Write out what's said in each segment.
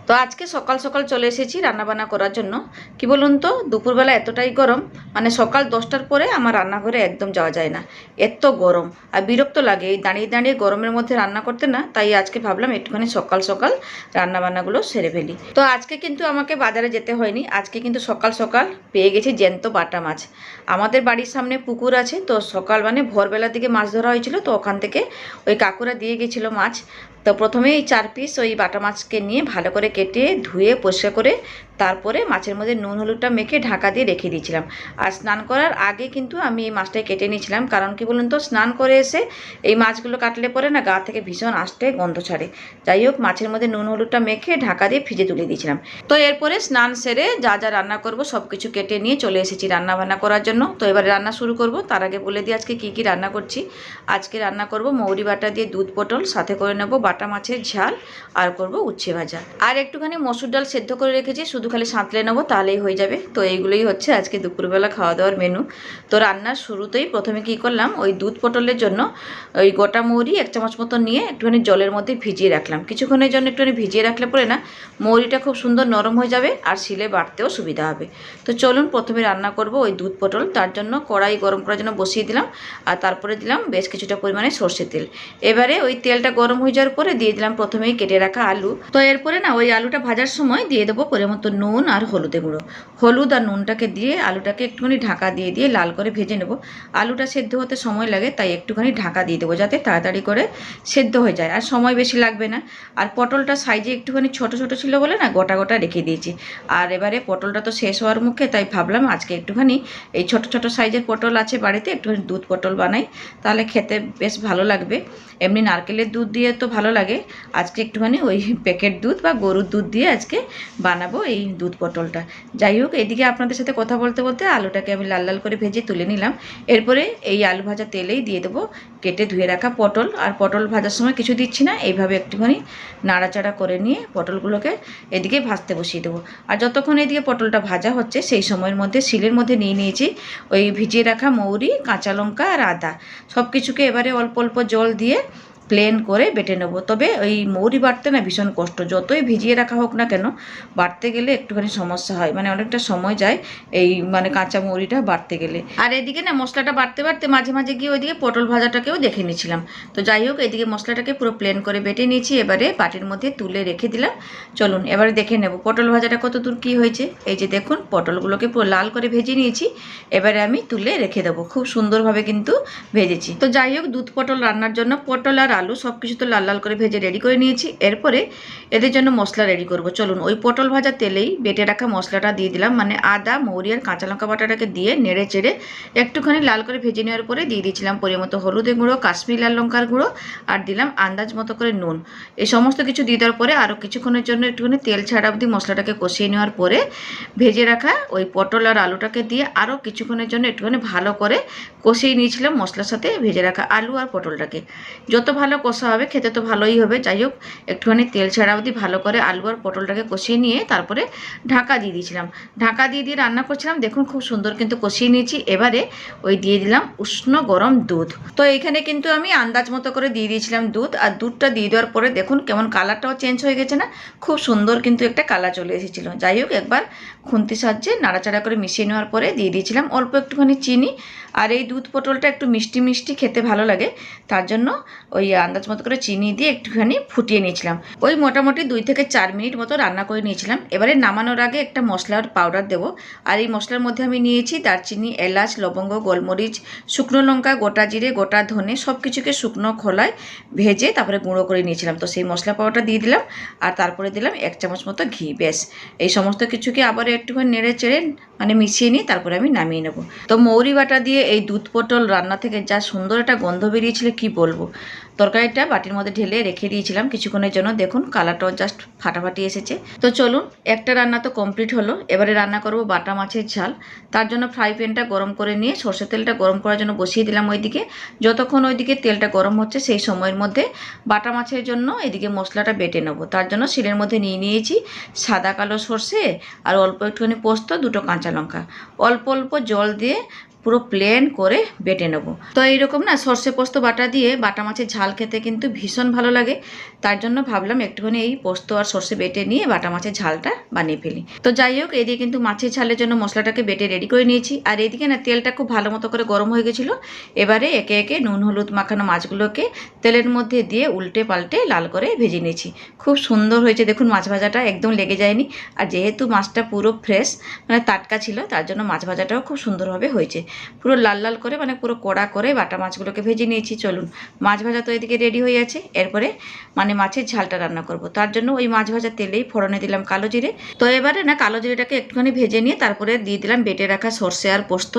তো আজকে সকাল সকাল চলে এসেছি রান্নাবান্না করার জন্য। কি বলুন তো, দুপুরবেলা এতটাই গরম, মানে সকাল 10টার পরে আমার রান্নাঘরে একদম যাওয়া যায় না, এত গরম আর বিরক্ত লাগে এই দাঁড়িয়ে দাঁড়িয়ে গরমের মধ্যে রান্না করতে না। তাই আজকে ভাবলাম একটুখানি সকাল সকাল রান্নাবান্নাগুলো সেরে ফেলি। তো আজকে কিন্তু আমাকে বাজারে যেতে হয়নি, আজকে কিন্তু সকাল সকাল পেয়ে গেছি জ্যান্ত বাটা মাছ। আমাদের বাড়ির সামনে পুকুর আছে, তো সকাল মানে ভোরবেলার দিকে মাছ ধরা হয়েছিল, তো ওখান থেকে ওই কাকুরা দিয়ে গেছিলো মাছ। তো প্রথমে এই 4 পিস ওই বাটা মাছকে নিয়ে ভালো করে কেটে ধুয়ে পরিষ্কার করে তারপরে মাছের মধ্যে নুন হলুদটা মেখে ঢাকা দিয়ে রেখে দিয়েছিলাম। আর স্নান করার আগে কিন্তু আমি এই মাছটাই কেটে নিয়েছিলাম, কারণ কি বলুন তো, স্নান করে এসে এই মাছগুলো কাটলে পরে না গা থেকে ভীষণ আষ্টে গন্ধ ছাড়ে। যাই হোক, মাছের মধ্যে নুন হলুদটা মেখে ঢাকা দিয়ে ফ্রিজে তুলে দিয়েছিলাম। তো এরপরে স্নান সেরে যা যা রান্না করব সব কিছু কেটে নিয়ে চলে এসেছি রান্না বান্না করার জন্য। তো এবারে রান্না শুরু করব, তার আগে বলে দিই আজকে কী কী রান্না করছি। আজকে রান্না করব মৌরি বাটা দিয়ে দুধ পটল, সাথে করে নেব বাটা মাছের ঝাল, আর করব উচ্ছে ভাজা, আর একটুখানি মসুর ডাল সেদ্ধ করে রেখেছি, শুধু খালি সাঁতলে নেবো তাহলেই হয়ে যাবে। তো এইগুলোই হচ্ছে আজকে দুপুরবেলা খাওয়া দাওয়ার মেনু। তো রান্নার শুরুতেই প্রথমে কি করলাম, ওই দুধ পটলের জন্য ওই গোটা মৌরি 1 চামচ মতো নিয়ে একটুখানি জলের মধ্যে ভিজিয়ে রাখলাম। কিছুক্ষণের জন্য একটুখানি ভিজিয়ে রাখলে পরে না মৌরিটা খুব সুন্দর নরম হয়ে যাবে আর শিলে বাটতেও সুবিধা হবে। তো চলুন প্রথমে রান্না করব ওই দুধ পটল। তার জন্য কড়াই গরম করার জন্য বসিয়ে দিলাম, আর তারপরে দিলাম বেশ কিছুটা পরিমাণে সর্ষের তেল। এবারে ওই তেলটা গরম হয়ে যাওয়ার পরে দিয়ে দিলাম প্রথমেই কেটে রাখা আলু। তো এরপরে না ওই আলুটা ভাজার সময় দিয়ে দেবো পরিমাণ মতো নুন আর হলুদের গুঁড়ো। হলুদ আর নুনটাকে দিয়ে আলুটাকে একটুখানি ঢাকা দিয়ে দিয়ে লাল করে ভেজে নেব। আলুটা সেদ্ধ হতে সময় লাগে, তাই একটুখানি ঢাকা দিয়ে দেবো যাতে তাড়াতাড়ি করে সেদ্ধ হয়ে যায়, আর সময় বেশি লাগবে না। আর পটলটা সাইজে একটুখানি ছোট ছোট ছিল বলে না গোটা গোটা রেখে দিয়েছি। আর এবারে পটলটা তো শেষ হওয়ার মুখে, তাই ভাবলাম আজকে একটুখানি এই ছোট ছোট সাইজের পটল আছে বাড়িতে, একটুখানি দুধ পটল বানাই, তাহলে খেতে বেশ ভালো লাগবে। এমনি নারকেলের দুধ দিয়ে তো ভালো লাগে, আজকে একটুখানি ওই প্যাকেট দুধ বা গরুর দুধ দিয়ে আজকে বানাবো এই দুধ পটলটা। যাই হোক, এদিকে আপনাদের সাথে কথা বলতে বলতে আলুটাকে আমি লাল লাল করে ভেজে তুলে নিলাম। এরপরে এই আলু ভাজা তেলেই দিয়ে দেবো কেটে ধুয়ে রাখা পটল। আর পটল ভাজার সময় কিছু দিচ্ছি না, এইভাবে একটুখানি নাড়াচাড়া করে নিয়ে পটলগুলোকে এদিকে ভাজতে বসিয়ে দেবো। আর যতক্ষণ এদিকে পটলটা ভাজা হচ্ছে সেই সময়ের মধ্যে শিলের মধ্যে নিয়ে নিয়েছি ওই ভিজিয়ে রাখা মৌরি, কাঁচা লঙ্কা আর আদা, সব কিছুকে এবারে অল্প অল্প জল দিয়ে প্লেন করে বেটে নেব। তবে ওই মৌরি বাটতে না ভীষণ কষ্ট, যতই ভিজিয়ে রাখা হোক না কেন বাটতে গেলে একটুখানি সমস্যা হয়, মানে অনেকটা সময় যায় এই মানে কাঁচা মৌরিটা বাটতে গেলে। আর এদিকে না মশলাটা বাটতে বাটতে মাঝে মাঝে গিয়ে ওইদিকে পটল ভাজাটাকেও দেখে নিয়েছিলাম। তো যাই হোক, এদিকে মশলাটাকে পুরো প্লেন করে বেটে নিয়েছি, এবারে বাটির মধ্যে তুলে রেখে দিলাম। চলুন এবারে দেখে নেব পটল ভাজাটা কত দূর কী হয়েছে। এই যে দেখুন, পটলগুলোকে পুরো লাল করে ভেজে নিয়েছি, এবারে আমি তুলে রেখে দেবো। খুব সুন্দরভাবে কিন্তু ভেজেছি। তো যাই হোক, দুধ পটল রান্নার জন্য পটল আর আলু সব কিছু তো লাল লাল করে ভেজে রেডি করে নিয়েছি। এরপরে এদের জন্য মশলা রেডি করব। চলুন ওই পটল ভাজা তেলেই বেটে রাখা মশলাটা দিয়ে দিলাম, মানে আদা, মৌরি আর কাঁচা লঙ্কা বাটাটাকে দিয়ে নেড়ে চেড়ে একটুখানি লাল করে ভেজে নেওয়ার পরে দিয়ে দিয়েছিলাম পরিমাণ মতো হলুদের গুঁড়ো, কাশ্মীরি লাল লঙ্কার গুঁড়ো, আর দিলাম আন্দাজ মতো করে নুন। এই সমস্ত কিছু দিয়ে দেওয়ার পরে আরও কিছুক্ষণের জন্য একটুখানি তেল ছাড়া অবধি মশলাটাকে কষিয়ে নেওয়ার পরে ভেজে রাখা ওই পটল আর আলুটাকে দিয়ে আরও কিছুক্ষণের জন্য একটুখানি ভালো করে কষিয়ে নিয়েছিলাম মশলার সাথে ভেজে রাখা আলু আর পটলটাকে। যত ভালো কষা হবে খেতে তো ভালোই হবে। যাই হোক, একটুখানি তেল ছাড়া অবধি ভালো করে আলু আর পটলটাকে কষিয়ে নিয়ে তারপরে ঢাকা দিয়ে দিয়েছিলাম। ঢাকা দিয়ে দিয়ে রান্না করছিলাম, দেখুন খুব সুন্দর কিন্তু কষিয়ে নিয়েছি। এবারে ওই দিয়ে দিলাম উষ্ণ গরম দুধ। তো এইখানে কিন্তু আমি আন্দাজ মতো করে দিয়ে দিয়েছিলাম দুধ, আর দুধটা দিয়ে দেওয়ার পরে দেখুন কেমন কালারটাও চেঞ্জ হয়ে গেছে না, খুব সুন্দর কিন্তু একটা কালার চলে এসেছিলো। যাই হোক, একবার খুন্তির সাহায্যে নাড়াচাড়া করে মিশিয়ে নেওয়ার পরে দিয়ে দিয়েছিলাম অল্প একটুখানি চিনি। আর এই দুধ পটলটা একটু মিষ্টি মিষ্টি খেতে ভালো লাগে, তার জন্য ওই আন্দাজ মতো করে চিনি দিয়ে একটুখানি ফুটিয়ে নিয়েছিলাম। ওই মোটামুটি 2 থেকে 4 মিনিট মতো রান্না করে নিয়েছিলাম। এবারে নামানোর আগে একটা মশলার পাউডার দেবো, আর এই মশলার মধ্যে আমি নিয়েছি দারচিনি, এলাচ, লবঙ্গ, গোলমরিচ, শুকনো লঙ্কা, গোটা জিরে, গোটা ধনে, সব কিছুকে শুকনো খোলায় ভেজে তারপরে গুঁড়ো করে নিয়েছিলাম। তো সেই মশলা পাউডারটা দিয়ে দিলাম, আর তারপরে দিলাম 1 চামচ মতো ঘি। ব্যাস, এই সমস্ত কিছুকে আবার একটুখানি নেড়ে চেড়ে মানে মিশিয়ে নিয়ে তারপরে আমি নামিয়ে নেব। তো মৌরি বাটা দিয়ে এই দুধ পটল রান্না থেকে যা সুন্দর একটা গন্ধ বেরিয়েছিল কি বলবো। তরকারিটা বাটির মধ্যে ঢেলে রেখে দিয়েছিলাম কিছুক্ষণের জন্য, দেখুন কালারটাও জাস্ট ফাটাফাটি এসেছে। তো চলুন, একটা রান্না তো কমপ্লিট হলো, এবারে রান্না করব বাটা মাছের ঝাল। তার জন্য ফ্রাই প্যানটা গরম করে নিয়ে সরষের তেলটা গরম করার জন্য বসিয়ে দিলাম ওইদিকে। যতক্ষণ ওইদিকে তেলটা গরম হচ্ছে সেই সময়ের মধ্যে বাটা মাছের জন্য এদিকে মশলাটা বেটে নেবো। তার জন্য শিলের মধ্যে নিয়ে নিয়েছি সাদা কালো সর্ষে আর অল্প একটুখানি পোস্ত, 2টো কাঁচা লঙ্কা, অল্প অল্প জল দিয়ে পুরো প্লেন করে বেটে নেব। তো এইরকম না সর্ষে পোস্ত বাটা দিয়ে বাটা মাছের ঝাল খেতে কিন্তু ভীষণ ভালো লাগে। তার জন্য ভাবলাম একটুখানি এই পোস্ত আর সর্ষে বেটে নিয়ে বাটা মাছের ঝালটা বানিয়ে ফেলি। তো যাই হোক, এদিকে কিন্তু মাছের ঝালের জন্য মশলাটাকে বেটে রেডি করে নিয়েছি। আর এদিকে না তেলটা খুব ভালো মতো করে গরম হয়ে গেছিলো। এবারে একে একে নুন হলুদ মাখানো মাছগুলোকে তেলের মধ্যে দিয়ে উল্টে পাল্টে লাল করে ভেজে নিয়েছি। খুব সুন্দর হয়েছে দেখুন, মাছ ভাজাটা একদম লেগে যায়নি। আর যেহেতু মাছটা পুরো ফ্রেশ মানে টাটকা ছিল, তার জন্য মাছ ভাজাটাও খুব সুন্দরভাবে হয়েছে। পুরো লাল লাল করে মানে পুরো কড়া করে বাটা মাছগুলোকে ভেজে নিয়েছি। চলুন, মাছ ভাজা তো এদিকে রেডি হয়ে আছে। এরপরে মানে মাছের ঝালটা রান্না করব। তার জন্য ওই মাছ ভাজা তেলেই ফোড়নে দিলাম কালো জিরে। তো এবারে না কালো জিরেটাকে একটুখানি ভেজে নিয়ে তারপরে দিয়ে দিলাম বেটে রাখা সর্ষে আর পোস্ত।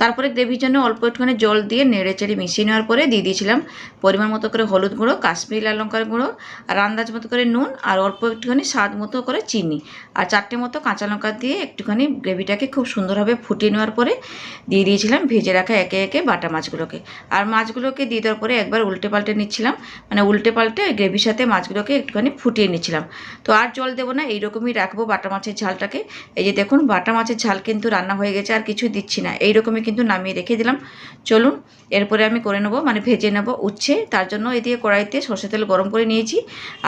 তারপরে গ্রেভির জন্য অল্প একটুখানি জল দিয়ে নেড়ে চেড়ে মিশিয়ে নেওয়ার পরে দিয়ে দিয়েছিলাম পরিমাণ মতো করে হলুদ গুঁড়ো, কাশ্মীরি লাল লঙ্কার গুঁড়ো, আর আন্দাজ মতো করে নুন, আর অল্প একটুখানি স্বাদ মতো করে চিনি, আর 4টে মতো কাঁচা লঙ্কা দিয়ে একটুখানি গ্রেভিটাকে খুব সুন্দরভাবে ফুটিয়ে নেওয়ার পরে দিয়ে দিয়েছিলাম ভেজে রাখা একে একে বাটা মাছগুলোকে। আর মাছগুলোকে দিয়ে দেওয়ার পরে একবার উল্টে পাল্টে নিচ্ছিলাম, মানে উল্টে পাল্টে ওই গ্রেভির সাথে মাছগুলোকে একটুখানি ফুটিয়ে নিচ্ছিলাম। তো আর জল দেবো না, এইরকমই রাখবো বাটা মাছের ঝালটাকে। এই যে দেখুন, বাটা মাছের ঝাল কিন্তু রান্না হয়ে গেছে, আর কিছু দিচ্ছি না, এইরকমই কিন্তু নামিয়ে রেখে দিলাম। চলুন, এরপরে আমি করে নেবো মানে ভেজে নেবো উচ্ছে। তার জন্য এদিকে কড়াইতে সর্ষে তেল গরম করে নিয়েছি।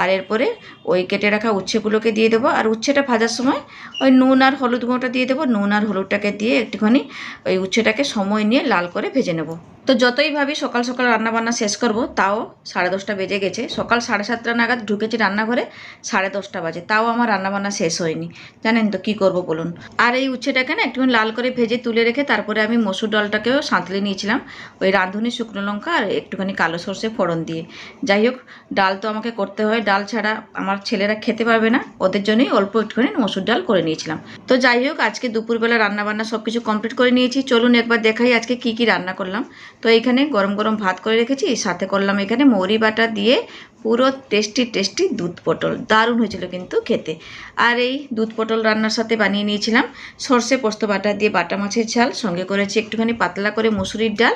আর এরপরে ওই কেটে রাখা উচ্ছেগুলোকে দিয়ে দেবো। আর উচ্ছেটা ভাজার সময় ওই নুন আর হলুদ গুঁড়োটা দিয়ে দেবো। নুন আর হলুদটাকে দিয়ে একটুখানি ওই উচ্ছেটাকে সময় নিয়ে লাল করে ভেজে নেব। তো যতই ভাবি সকাল সকাল রান্নাবান্না শেষ করব, তাও 10:30 বেজে গেছে। সকাল 7:30 নাগাদ ঢুকেছি রান্নাঘরে, 10:30 বাজে, তাও আমার রান্নাবান্না শেষ হয়নি। জানেন তো কী করব বলুন। আর এই উচ্ছেটাকে না একটুখানি লাল করে ভেজে তুলে রেখে তারপরে আমি মসুর ডালটাকেও সাঁতলে নিয়েছিলাম ওই রাঁধুনি শুকনো লঙ্কা আর একটুখানি কালো সর্ষে ফোড়ন দিয়ে। যাই হোক, ডাল তো আমাকে করতে হয়, ডাল ছাড়া আমার ছেলেরা খেতে পারবে না, ওদের জন্যই অল্প একটুখানি মসুর ডাল করে নিয়েছিলাম। তো যাই হোক, আজকে দুপুরবেলা রান্নাবান্না সব কিছু কমপ্লিট করে নিয়েছি। চলুন একবার দেখাই আজকে কি কি রান্না করলাম। তো এইখানে গরম গরম ভাত করে রেখেছি, সাথে করলাম এখানে মৌরি বাটা দিয়ে পুরো টেস্টি টেস্টি দুধ পটল, দারুণ হয়েছিল কিন্তু খেতে। আর এই দুধ পটল রান্নার সাথে বানিয়ে নিয়েছিলাম সর্ষে পোস্ত বাটা দিয়ে বাটা মাছের ঝাল, সঙ্গে করেছি একটুখানি পাতলা করে মুসুরির ডাল,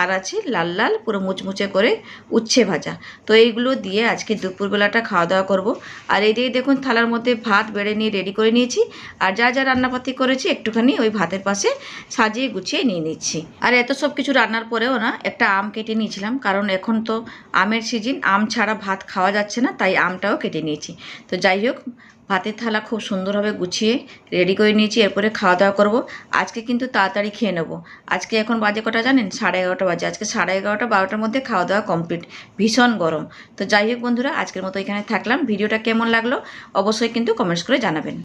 আর আছে লাল লাল পুরো মুচমুচে করে উচ্ছে ভাজা। তো এইগুলো দিয়ে আজকে দুপুরবেলাটা খাওয়া দাওয়া করব। আর এই দিয়ে দেখুন থালার মধ্যে ভাত বেড়ে নিয়ে রেডি করে নিয়েছি। আর যা যা রান্নাপাতি করেছি একটুখানি ওই ভাতের পাশে সাজিয়ে গুছিয়ে নিয়ে নিচ্ছি। আর এত সব কিছু রান্নার পরেও না একটা আম কেটে নিয়েছিলাম, কারণ এখন তো আমের সিজন, আম ছাড়া ভাত খাওয়া যাচ্ছে না, তাই আমটাও কেটে নিয়েছি। তো যাই হোক, ভাতের থালা খুব সুন্দরভাবে গুছিয়ে রেডি করে নিয়েছি। এরপরে খাওয়া দাওয়া করব। আজকে কিন্তু তাড়াতাড়ি খেয়ে নেবো। আজকে এখন বাজে কটা জানেন? 11:30 বাজে। আজকে 11:30 12টার মধ্যে খাওয়া দাওয়া কমপ্লিট। ভীষণ গরম। তো যাই হোক বন্ধুরা, আজকের মতো এখানে থাকলাম। ভিডিওটা কেমন লাগলো অবশ্যই কিন্তু কমেন্টস করে জানাবেন।